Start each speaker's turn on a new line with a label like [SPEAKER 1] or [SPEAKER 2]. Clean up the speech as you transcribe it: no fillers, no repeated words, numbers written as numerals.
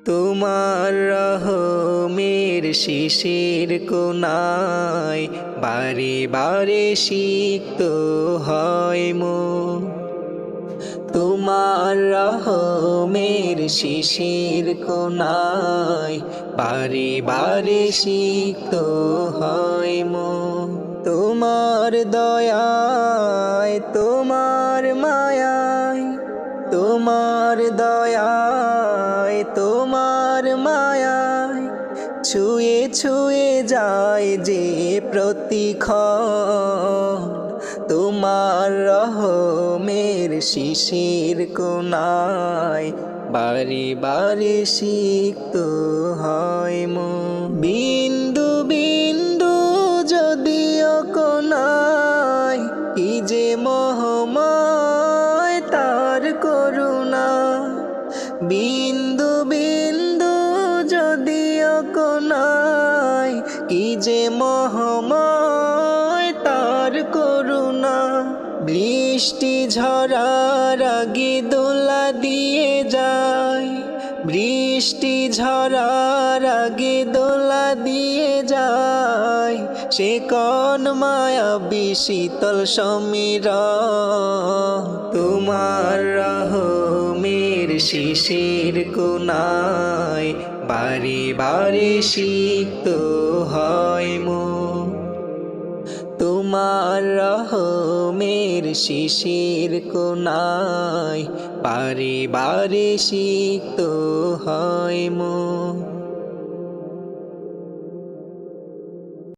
[SPEAKER 1] তোমার রহমের শিশির কোনায় বারে বারে সিক্ত হয় মন। তোমার রহমের শিশির কোনায় বারে বারে সিক্ত হয় মন। তোমার দয়ায় তোমার মায়ায়, তোমার দয়ায় তোমার মায়ায় ছুঁয়ে ছুঁয়ে যায় যে প্রতিক্ষণ। তোমার রহমের শিশির কোনায় বারে বারে সিক্ত হয় মন। বিন্দু বিন্দু যদিও কোনায় কি যে মহময় তার করুণা। বিন্দু বিন্দু যদিও কোনায় কি যে মহময় তার করুণা। বৃষ্টি ঝরার আগে দোলা দিয়ে যায়, বৃষ্টি ঝরার আগে দোলা দিয়ে যায় সে কোন মায়াবী শীতল সমীরণ। তোমার রহমের শিশির কোনায় বারে বারে সিক্ত হয় মন। তোমার রহমের শিশির কোনায় বারে বারে সিক্ত হয় মন।